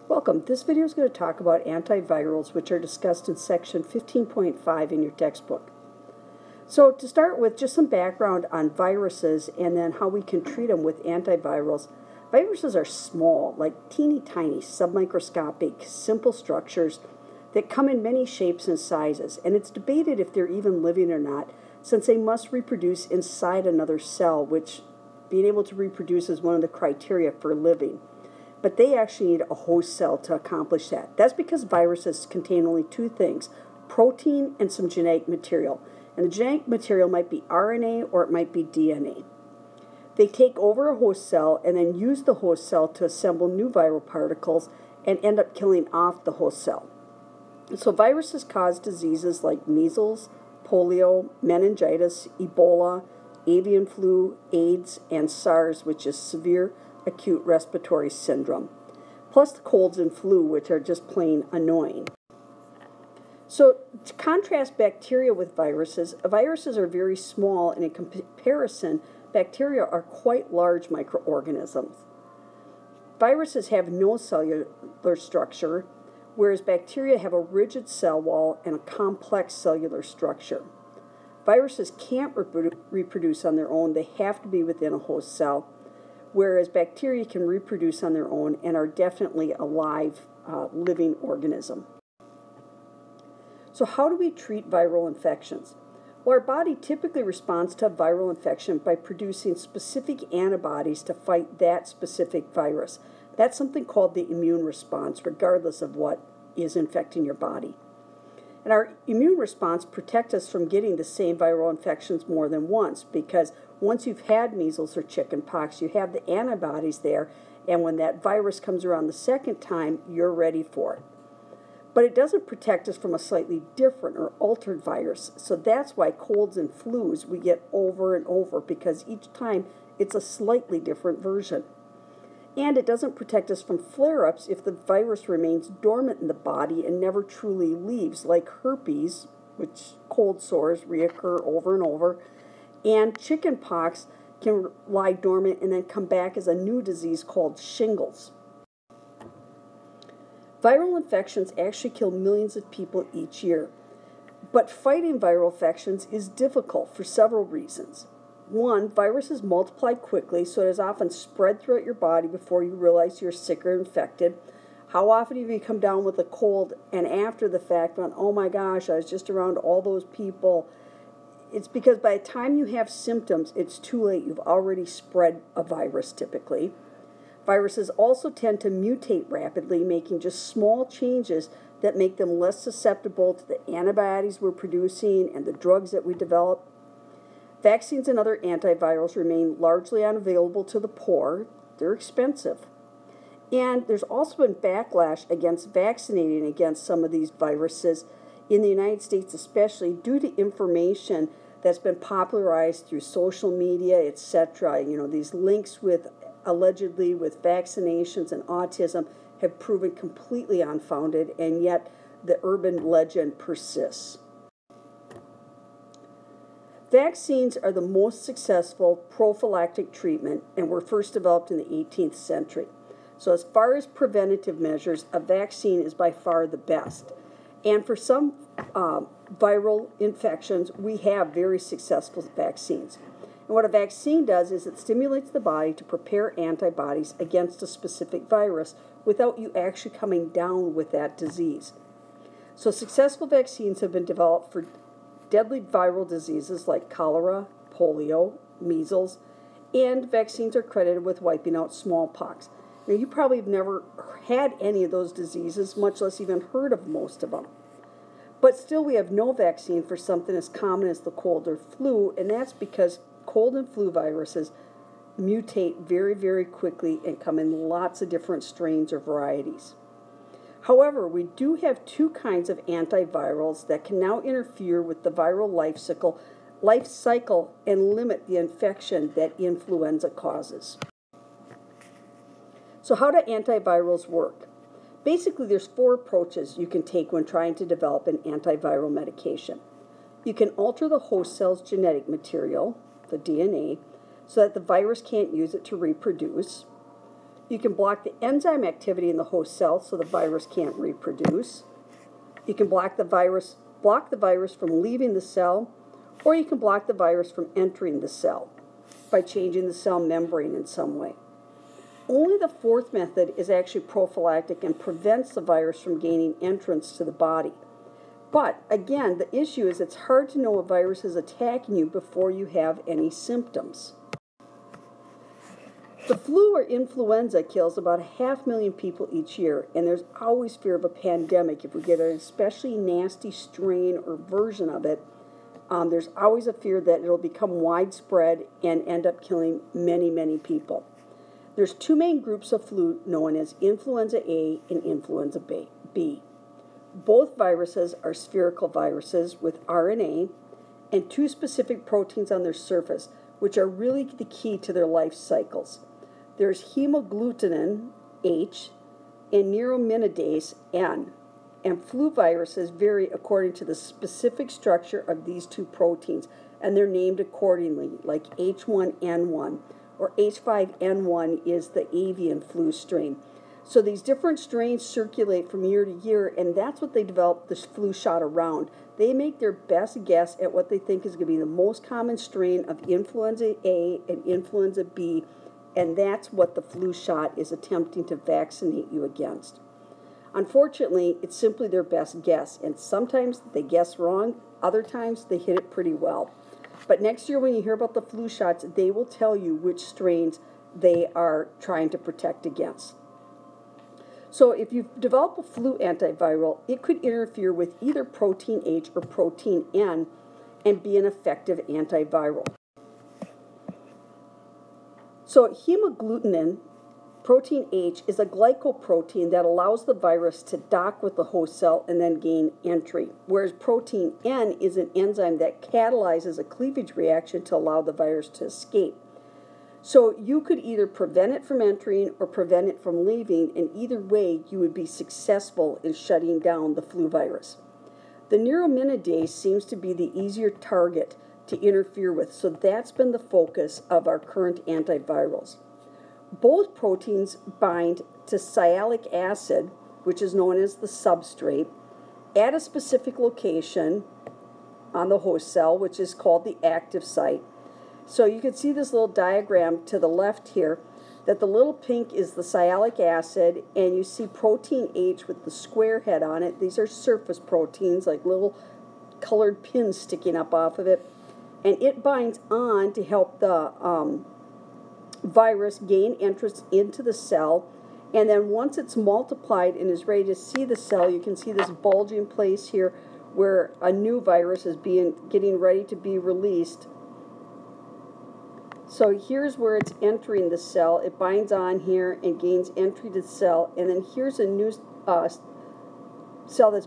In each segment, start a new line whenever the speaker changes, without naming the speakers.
Welcome. This video is going to talk about antivirals, which are discussed in section 15.5 in your textbook. So to start with, just some background on viruses and then how we can treat them with antivirals. Viruses are small, like teeny tiny, submicroscopic, simple structures that come in many shapes and sizes, and it's debated if they're even living or not, since they must reproduce inside another cell, which being able to reproduce is one of the criteria for living. But they actually need a host cell to accomplish that. That's because viruses contain only two things, protein and some genetic material. And the genetic material might be RNA or it might be DNA. They take over a host cell and then use the host cell to assemble new viral particles and end up killing off the host cell. So viruses cause diseases like measles, polio, meningitis, Ebola, avian flu, AIDS, and SARS, which is severe acute respiratory syndrome, plus the colds and flu, which are just plain annoying. So to contrast bacteria with viruses are very small, and in comparison, bacteria are quite large microorganisms. Viruses have no cellular structure, whereas bacteria have a rigid cell wall and a complex cellular structure. Viruses can't reproduce on their own. They have to be within a host cell, whereas bacteria can reproduce on their own and are definitely a live, living organism. So how do we treat viral infections? Well, our body typically responds to a viral infection by producing specific antibodies to fight that specific virus. That's something called the immune response, regardless of what is infecting your body. And our immune response protects us from getting the same viral infections more than once, because once you've had measles or chicken pox, you have the antibodies there, and when that virus comes around the second time, you're ready for it. But it doesn't protect us from a slightly different or altered virus, so that's why colds and flus we get over and over, because each time it's a slightly different version. And it doesn't protect us from flare-ups if the virus remains dormant in the body and never truly leaves, like herpes, which cold sores reoccur over and over, and chicken pox can lie dormant and then come back as a new disease called shingles. Viral infections actually kill millions of people each year, but fighting viral infections is difficult for several reasons. One, viruses multiply quickly, so it is often spread throughout your body before you realize you're sick or infected. How often have you come down with a cold and after the fact gone, oh my gosh, I was just around all those people? It's because by the time you have symptoms, it's too late. You've already spread a virus typically. Viruses also tend to mutate rapidly, making just small changes that make them less susceptible to the antibodies we're producing and the drugs that we develop. Vaccines and other antivirals remain largely unavailable to the poor. They're expensive. And there's also been backlash against vaccinating against some of these viruses in the United States, especially due to information that's been popularized through social media, etc. These links with allegedly with vaccinations and autism have proven completely unfounded, and yet the urban legend persists. Vaccines are the most successful prophylactic treatment and were first developed in the 18th century. So as far as preventative measures, a vaccine is by far the best. And for some viral infections, we have very successful vaccines. And what a vaccine does is it stimulates the body to prepare antibodies against a specific virus without you actually coming down with that disease. So successful vaccines have been developed for deadly viral diseases like cholera, polio, measles, and vaccines are credited with wiping out smallpox. Now, you probably have never had any of those diseases, much less even heard of most of them. But still, we have no vaccine for something as common as the cold or flu, and that's because cold and flu viruses mutate very, very quickly and come in lots of different strains or varieties. However, we do have two kinds of antivirals that can now interfere with the viral life cycle and limit the infection that influenza causes. So how do antivirals work? Basically, there's four approaches you can take when trying to develop an antiviral medication. You can alter the host cell's genetic material, the DNA, so that the virus can't use it to reproduce. You can block the enzyme activity in the host cell so the virus can't reproduce. You can block the virus from leaving the cell, or you can block the virus from entering the cell by changing the cell membrane in some way. Only the fourth method is actually prophylactic and prevents the virus from gaining entrance to the body. But again, the issue is it's hard to know a virus is attacking you before you have any symptoms. The flu or influenza kills about 500,000 people each year, and there's always fear of a pandemic. If we get an especially nasty strain or version of it, there's always a fear that it'll become widespread and end up killing many, many people. There's two main groups of flu known as influenza A and influenza B. Both viruses are spherical viruses with RNA and two specific proteins on their surface, which are really the key to their life cycles. There's hemagglutinin, H, and neuraminidase, N. And flu viruses vary according to the specific structure of these two proteins, and they're named accordingly, like H1N1, or H5N1 is the avian flu strain. So these different strains circulate from year to year, and that's what they develop this flu shot around. They make their best guess at what they think is going to be the most common strain of influenza A and influenza B, and that's what the flu shot is attempting to vaccinate you against. Unfortunately, it's simply their best guess, and sometimes they guess wrong, other times they hit it pretty well. But next year when you hear about the flu shots, they will tell you which strains they are trying to protect against. So if you develop a flu antiviral, it could interfere with either protein H or protein N and be an effective antiviral. So hemagglutinin, protein H, is a glycoprotein that allows the virus to dock with the host cell and then gain entry, whereas protein N is an enzyme that catalyzes a cleavage reaction to allow the virus to escape. So you could either prevent it from entering or prevent it from leaving, and either way you would be successful in shutting down the flu virus. The neuraminidase seems to be the easier target to interfere with, so that's been the focus of our current antivirals. Both proteins bind to sialic acid, which is known as the substrate, at a specific location on the host cell, which is called the active site. So you can see this little diagram to the left here, that the little pink is the sialic acid, and you see protein H with the square head on it. These are surface proteins, like little colored pins sticking up off of it, and it binds on to help the virus gain entrance into the cell, and then once it's multiplied and is ready to see the cell, you can see this bulging place here where a new virus is getting ready to be released. So here's where it's entering the cell. It binds on here and gains entry to the cell, and then here's a new cell that's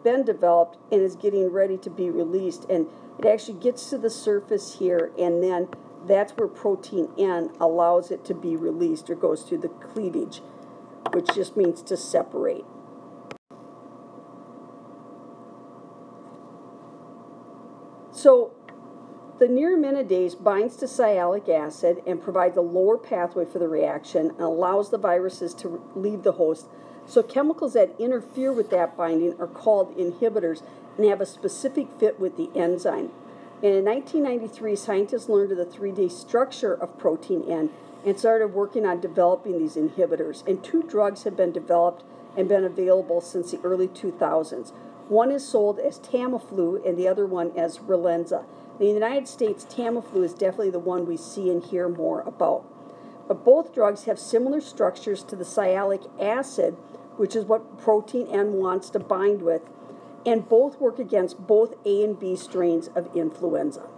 been developed and is getting ready to be released, and it actually gets to the surface here, and then that's where protein N allows it to be released or goes through the cleavage, which just means to separate. So the neuraminidase binds to sialic acid and provides a lower pathway for the reaction and allows the viruses to leave the host. So chemicals that interfere with that binding are called inhibitors and have a specific fit with the enzyme. And in 1993, scientists learned of the 3D structure of protein N and started working on developing these inhibitors. And two drugs have been developed and been available since the early 2000s. One is sold as Tamiflu and the other one as Influenza. In the United States, Tamiflu is definitely the one we see and hear more about. But both drugs have similar structures to the sialic acid, which is what protein N wants to bind with, and both work against both A and B strains of influenza.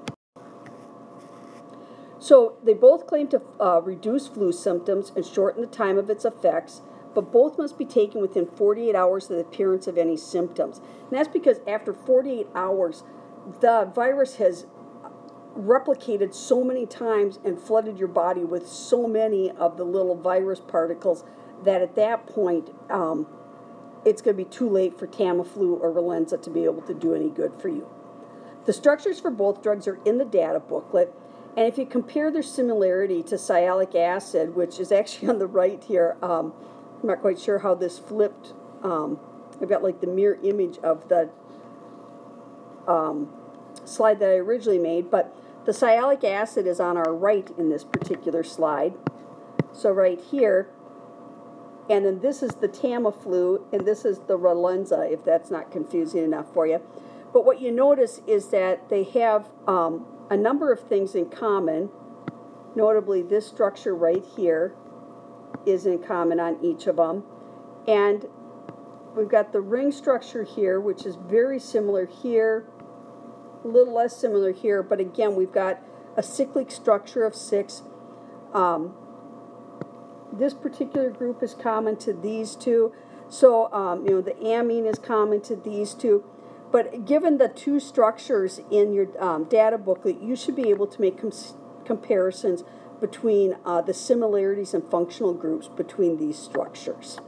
So they both claim to reduce flu symptoms and shorten the time of its effects, but both must be taken within 48 hours of the appearance of any symptoms. And that's because after 48 hours, the virus has replicated so many times and flooded your body with so many of the little virus particles that at that point, it's going to be too late for Tamiflu or Influenza to be able to do any good for you. The structures for both drugs are in the data booklet, And if you compare their similarity to sialic acid, which is actually on the right here, I'm not quite sure how this flipped. I've got like the mirror image of the slide that I originally made, but the sialic acid is on our right in this particular slide. So right here, and then this is the Tamiflu, and this is the Relenza, if that's not confusing enough for you. But what you notice is that they have a number of things in common. Notably, this structure right here is in common on each of them. And we've got the ring structure here, which is very similar here, a little less similar here, but again, we've got a cyclic structure of 6. This particular group is common to these two. So, you know, the amine is common to these two. But given the two structures in your data booklet, you should be able to make comparisons between the similarities and functional groups between these structures.